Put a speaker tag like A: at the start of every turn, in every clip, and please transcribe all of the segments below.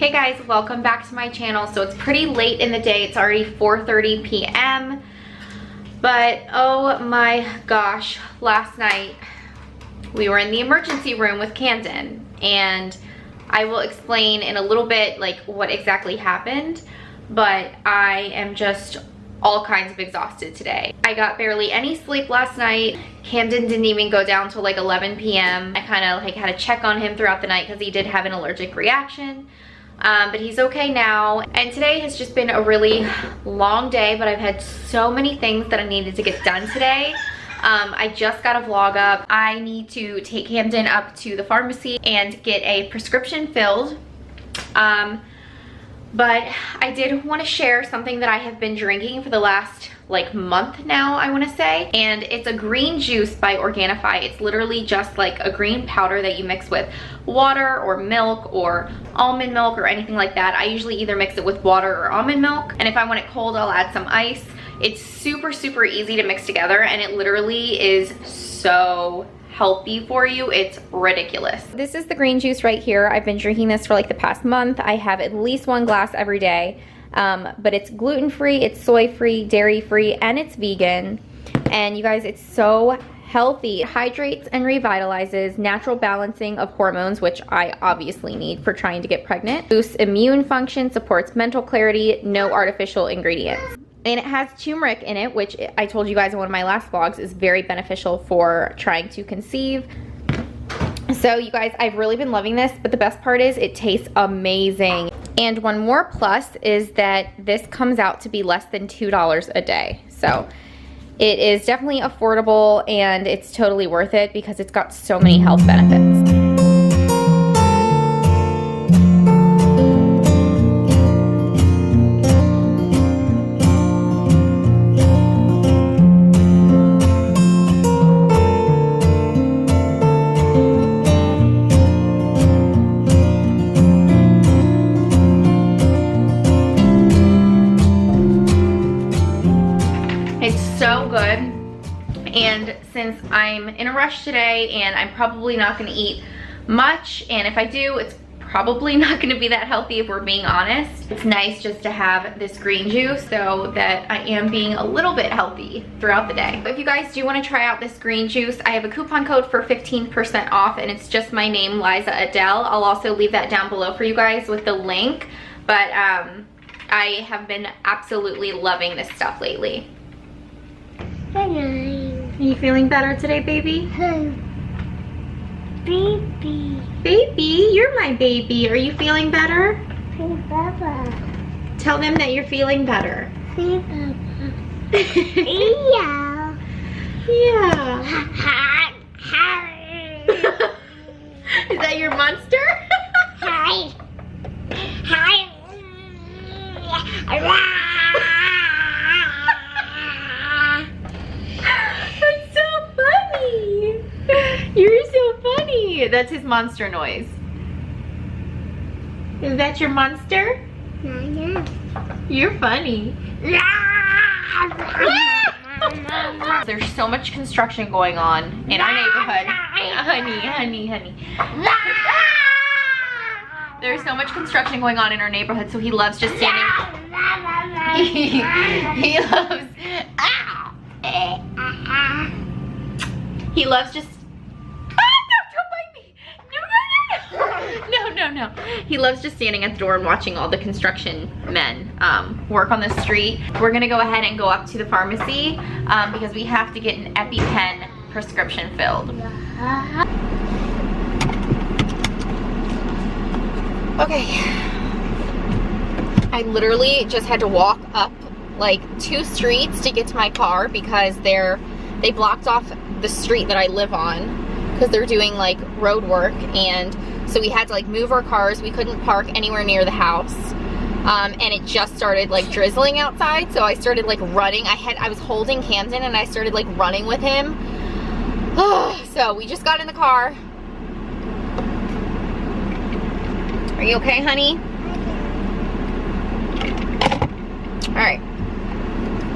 A: Hey guys, welcome back to my channel. So it's pretty late in the day. It's already 4:30 p.m. But oh my gosh, last night we were in the emergency room with Camden, and I will explain in a little bit like what exactly happened, but I am just all kinds of exhausted today. I got barely any sleep last night. Camden didn't even go down till like 11 p.m. I kind of like had to check on him throughout the night because he did have an allergic reaction. But he's okay now. And today has just been a really long day, but I've had so many things that I needed to get done today. I just got a vlog up. I need to take Camden up to the pharmacy and get a prescription filled. But I did want to share something that I have been drinking for the last like month now, I want to say, and it's a green juice by Organifi. It's literally just like a green powder that you mix with water or milk or almond milk or anything like that. I usually either mix it with water or almond milk, and if I want it cold, I'll add some ice. It's super easy to mix together, and it literally is so healthy for you. It's ridiculous. This is the green juice right here. I've been drinking this for like the past month. I have at least one glass every day, but it's gluten-free, it's soy-free, dairy-free, and it's vegan. And you guys, it's so healthy. It hydrates and revitalizes, natural balancing of hormones, which I obviously need for trying to get pregnant. Boosts immune function, supports mental clarity, no artificial ingredients. And it has turmeric in it, which I told you guys in one of my last vlogs is very beneficial for trying to conceive. So you guys, I've really been loving this, but the best part is it tastes amazing. And one more plus is that this comes out to be less than $2 a day. So it is definitely affordable, and it's totally worth it because it's got so many health benefits. So good. And since I'm in a rush today and I'm probably not going to eat much, and if I do, it's probably not going to be that healthy if we're being honest, it's nice just to have this green juice so that I am being a little bit healthy throughout the day. If you guys do want to try out this green juice, I have a coupon code for 15% off, and it's just my name, Liza Adele. I'll also leave that down below for you guys with the link, but I have been absolutely loving this stuff lately. Are you feeling better today, baby?
B: Baby.
A: Baby, you're my baby. Are you feeling better?
B: Baba.
A: Tell them that you're feeling better.
B: Baba. Yeah.
A: Yeah.
B: Hi.
A: Is that your monster?
B: Hi. Hi.
A: That's so funny. You're so funny. That's his monster noise. Is that your monster? You're funny. There's so much construction going on in our neighborhood. Honey. There's so much construction going on in our neighborhood, so he loves just standing. He loves. He loves just. Don't bite me! No. He loves just standing at the door and watching all the construction men work on the street. We're gonna go ahead and go up to the pharmacy because we have to get an EpiPen prescription filled. Okay. I literally just had to walk up like 2 streets to get to my car because they blocked off the street that I live on because they're doing like road work, and so we had to like move our cars. We couldn't park anywhere near the house, and it just started like drizzling outside, so I started like running. I was holding Camden and I started like running with him. So we just got in the car. Are you okay, honey? All right.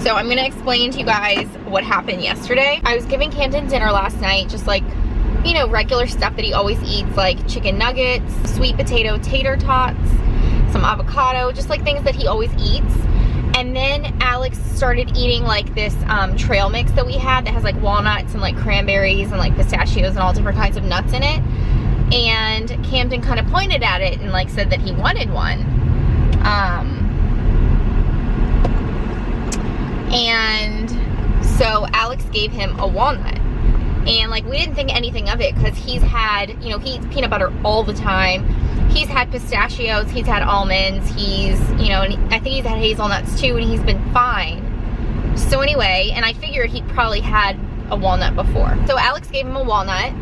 A: So I'm gonna explain to you guys what happened yesterday. I was giving Camden dinner last night, just like, you know, regular stuff that he always eats, like chicken nuggets, sweet potato tater tots, some avocado, just like things that he always eats. And then Alex started eating like this trail mix that we had that has like walnuts and like cranberries and like pistachios and all different kinds of nuts in it. And Camden kind of pointed at it and like said that he wanted one. And so Alex gave him a walnut. And like we didn't think anything of it because he's had, you know, he eats peanut butter all the time. He's had pistachios, he's had almonds, he's, you know, and I think he's had hazelnuts too, and he's been fine. So anyway, and I figured he'd probably had a walnut before. So Alex gave him a walnut,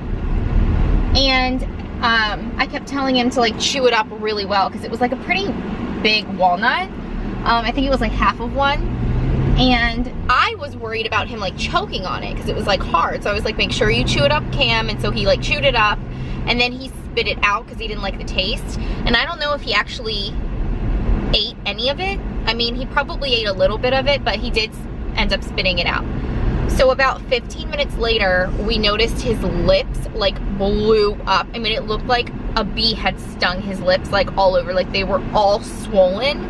A: and I kept telling him to like chew it up really well because it was like a pretty big walnut. I think it was like half of one. And I was worried about him like choking on it because it was like hard. So I was like, make sure you chew it up, Cam. And so he like chewed it up, and then he spit it out because he didn't like the taste. And I don't know if he actually ate any of it. I mean, he probably ate a little bit of it, but he did end up spitting it out. So about 15 minutes later, we noticed his lips like blew up. I mean, it looked like a bee had stung his lips like all over. Like they were all swollen.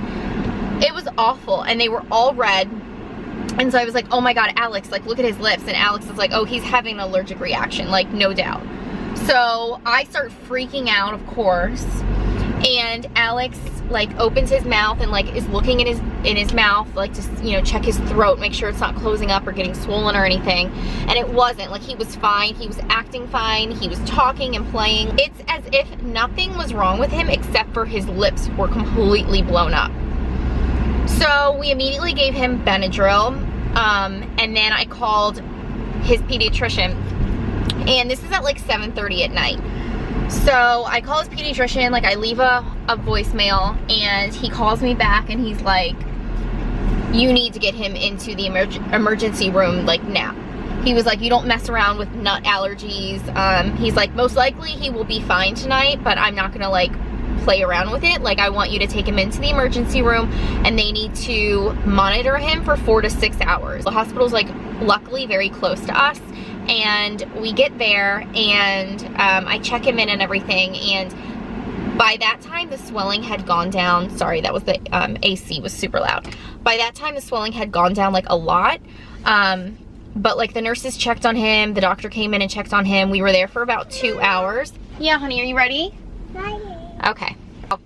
A: It was awful, and they were all red. And so I was like, oh my God, Alex, like look at his lips. And Alex is like, oh, he's having an allergic reaction, like no doubt. So I start freaking out, of course. And Alex like opens his mouth and like is looking in his mouth, like to, you know, check his throat, make sure it's not closing up or getting swollen or anything. And it wasn't. Like he was fine, he was acting fine, he was talking and playing. It's as if nothing was wrong with him except for his lips were completely blown up. So we immediately gave him Benadryl, and then I called his pediatrician, and this is at like 7:30 at night. So I call his pediatrician, like I leave a voicemail, and he calls me back and he's like, you need to get him into the emergency room like now. He was like, you don't mess around with nut allergies. He's like, most likely he will be fine tonight, but I'm not gonna like play around with it. Like I want you to take him into the emergency room, and they need to monitor him for 4 to 6 hours. The hospital's like luckily very close to us, and we get there, and I check him in and everything, and by that time the swelling had gone down. Sorry, that was the AC was super loud. By that time the swelling had gone down like a lot, but like the nurses checked on him, the doctor came in and checked on him. We were there for about 2 hours. Yeah, honey, are you ready? Okay, I'll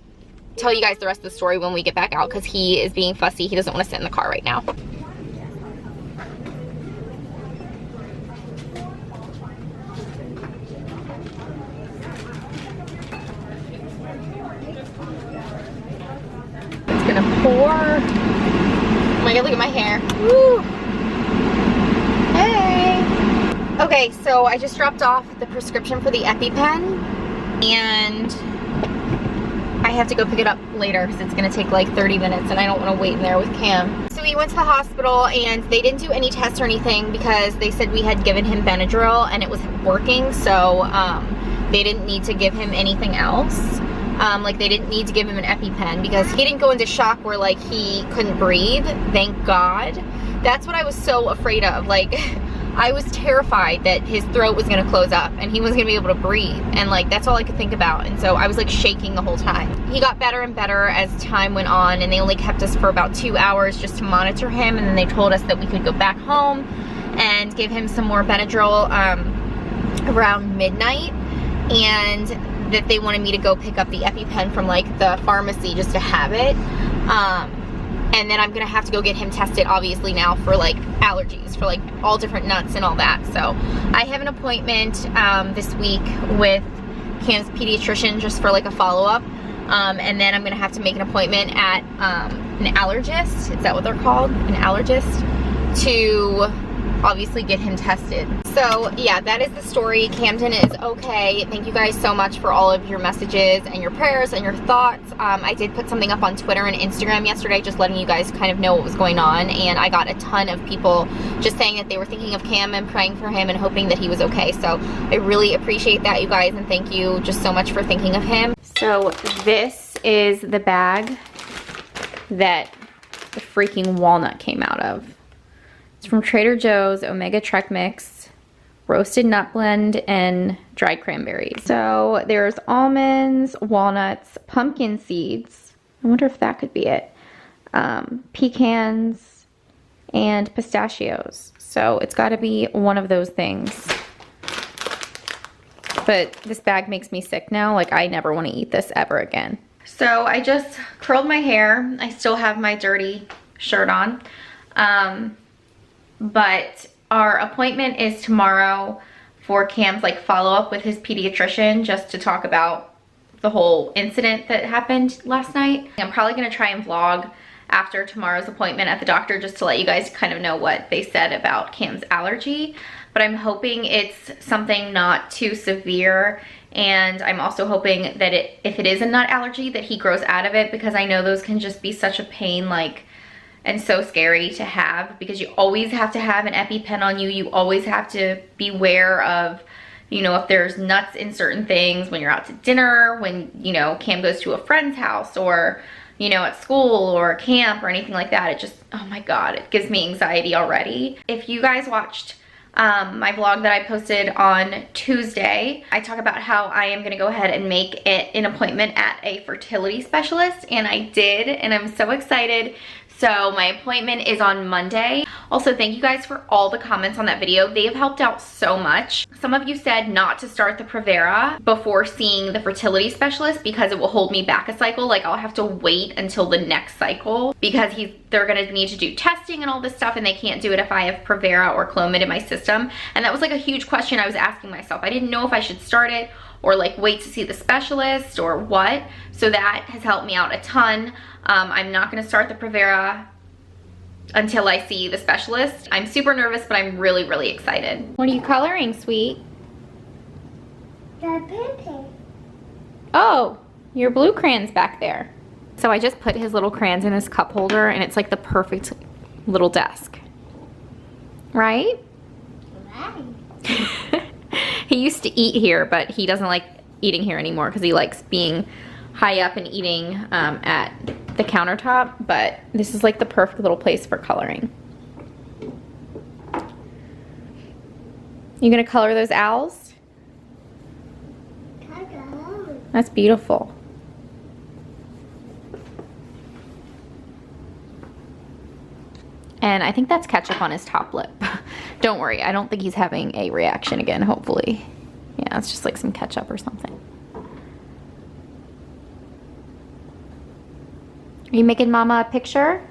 A: tell you guys the rest of the story when we get back out because he is being fussy. He doesn't want to sit in the car right now. It's gonna pour. Oh my God, look at my hair. Woo. Hey. Okay, so I just dropped off the prescription for the EpiPen, and I have to go pick it up later because it's gonna take like 30 minutes and I don't want to wait in there with Cam. So we went to the hospital, and they didn't do any tests or anything because they said we had given him Benadryl and it was working, so they didn't need to give him anything else. Like they didn't need to give him an EpiPen because he didn't go into shock where like he couldn't breathe, thank God. That's what I was so afraid of. Like I was terrified that his throat was gonna close up and he wasn't gonna be able to breathe, and like that's all I could think about. And so I was like shaking the whole time. He got better and better as time went on, and they only kept us for about 2 hours just to monitor him, and then they told us that we could go back home and give him some more Benadryl around midnight, and that they wanted me to go pick up the EpiPen from like the pharmacy just to have it. And then I'm gonna have to go get him tested obviously now for like allergies, for like all different nuts and all that. So I have an appointment this week with Cam's pediatrician just for like a follow-up, and then I'm gonna have to make an appointment at an allergist, is that what they're called? An allergist, to obviously get him tested. So yeah, that is the story. Camden is okay. Thank you guys so much for all of your messages and your prayers and your thoughts. I did put something up on Twitter and Instagram yesterday just letting you guys kind of know what was going on, and I got a ton of people just saying that they were thinking of Cam and praying for him and hoping that he was okay. So I really appreciate that, you guys, and thank you just so much for thinking of him. So this is the bag that the freaking walnut came out of. It's from Trader Joe's, Omega Trek Mix, roasted nut blend, and dried cranberries. So there's almonds, walnuts, pumpkin seeds. I wonder if that could be it. Pecans and pistachios. So it's got to be one of those things. But this bag makes me sick now. Like, I never want to eat this ever again. So I just curled my hair. I still have my dirty shirt on. But our appointment is tomorrow for Cam's like follow-up with his pediatrician, just to talk about the whole incident that happened last night. I'm probably gonna try and vlog after tomorrow's appointment at the doctor, just to let you guys kind of know what they said about Cam's allergy. But I'm hoping it's something not too severe, and I'm also hoping that if it is a nut allergy, that he grows out of it, because I know those can just be such a pain, like, and so scary to have, because you always have to have an EpiPen on you. You always have to beware of, you know, if there's nuts in certain things when you're out to dinner, when, you know, Cam goes to a friend's house, or, you know, at school or camp or anything like that. It just, oh my God, it gives me anxiety already. If you guys watched my vlog that I posted on Tuesday, I talk about how I am gonna go ahead and make an appointment at a fertility specialist, and I did, and I'm so excited. So my appointment is on Monday. Also, thank you guys for all the comments on that video. They have helped out so much. Some of you said not to start the Primavera before seeing the fertility specialist because it will hold me back a cycle. Like, I'll have to wait until the next cycle because they're gonna need to do testing and all this stuff, and they can't do it if I have Primavera or Clomid in my system. And that was like a huge question I was asking myself. I didn't know if I should start it or like wait to see the specialist or what. So that has helped me out a ton. I'm not gonna start the Primavera until I see the specialist. I'm super nervous, but I'm really, really excited. What are you coloring, sweet?
B: The painting.
A: Oh, your blue crayon's back there. So I just put his little crayons in his cup holder, and it's like the perfect little desk. Right?
B: Right.
A: He used to eat here, but he doesn't like eating here anymore because he likes being high up and eating at the countertop, but this is like the perfect little place for coloring. You gonna color those owls? That's beautiful. And I think that's ketchup on his top lip. Don't worry, I don't think he's having a reaction again, hopefully. Yeah, it's just like some ketchup or something. Are you making Mama a picture?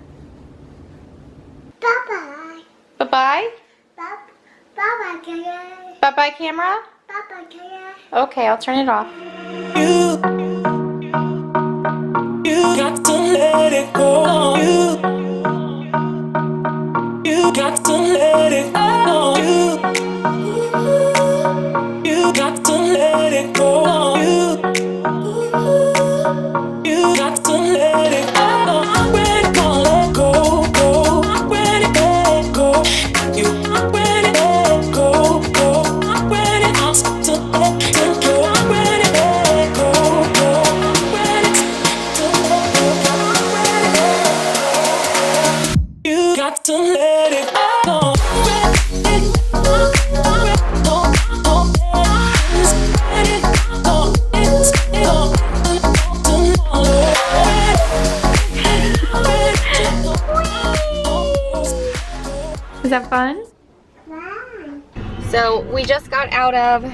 B: Bye-bye.
A: Bye-bye?
B: Bye-bye, camera.
A: Bye-bye, camera?
B: Bye-bye, camera.
A: Okay, I'll turn it off.
C: You got to let it go. You got to let it go. You got to let it go. You got to let it go. I'm ready to let go, go. I'm ready to let go. I'm ready to let go, go. I'm ready to let go. I'm ready to let go, go. I'm ready to let go. I'm ready to let go. You got to let it go.
A: Is that fun?
B: Bye.
A: So we just got out of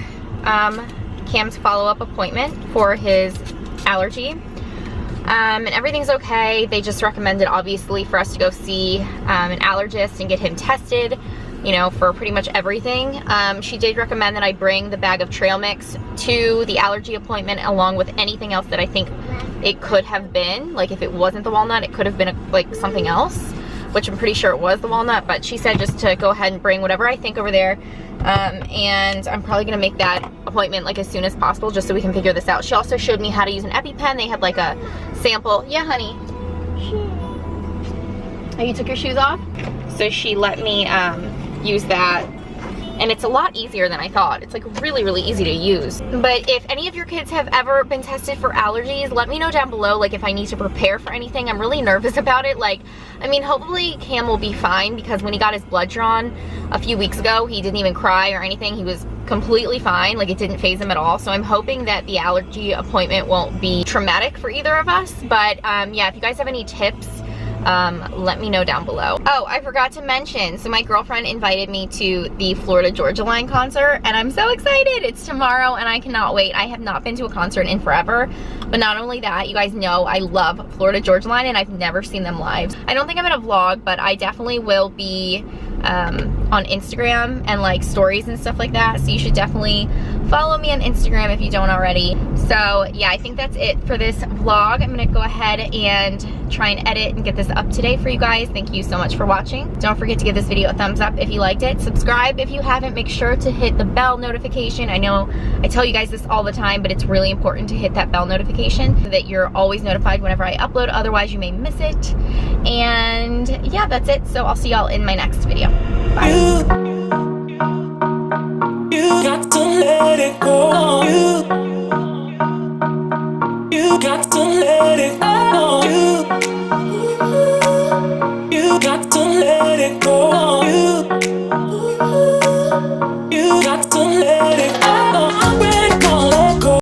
A: Cam's follow-up appointment for his allergy. And everything's okay. They just recommended, obviously, for us to go see an allergist and get him tested, you know, for pretty much everything. She did recommend that I bring the bag of trail mix to the allergy appointment along with anything else that I think it could have been. Like, if it wasn't the walnut, it could have been like something else, which I'm pretty sure it was the walnut, but she said just to go ahead and bring whatever I think over there. And I'm probably gonna make that appointment like as soon as possible, just so we can figure this out. She also showed me how to use an EpiPen. They had like a sample. Yeah, honey. Oh, you took your shoes off? So she let me use that. and it's a lot easier than I thought. It's like really, really easy to use. But if any of your kids have ever been tested for allergies, let me know down below, like if I need to prepare for anything. I'm really nervous about it. Like, I mean, hopefully Cam will be fine, because when he got his blood drawn a few weeks ago, he didn't even cry or anything. He was completely fine. Like, it didn't faze him at all. So I'm hoping that the allergy appointment won't be traumatic for either of us. But yeah, if you guys have any tips, let me know down below. Oh, I forgot to mention, so my girlfriend invited me to the Florida Georgia Line concert, and I'm so excited. It's tomorrow and I cannot wait. I have not been to a concert in forever. But not only that, you guys know I love Florida Georgia Line and I've never seen them live. I don't think I'm gonna vlog, but I definitely will be on Instagram and like stories and stuff like that. So you should definitely follow me on Instagram if you don't already. So yeah, I think that's it for this vlog. I'm gonna go ahead and try and edit and get this up today for you guys. Thank you so much for watching. Don't forget to give this video a thumbs up if you liked it. Subscribe if you haven't. Make sure to hit the bell notification. I know I tell you guys this all the time, but it's really important to hit that bell notification so that you're always notified whenever I upload. Otherwise you may miss it. And yeah, that's it. So I'll see y'all in my next video. Bye.
C: You got to let it go. You got to let it go. You got to let it go. You got to let it go.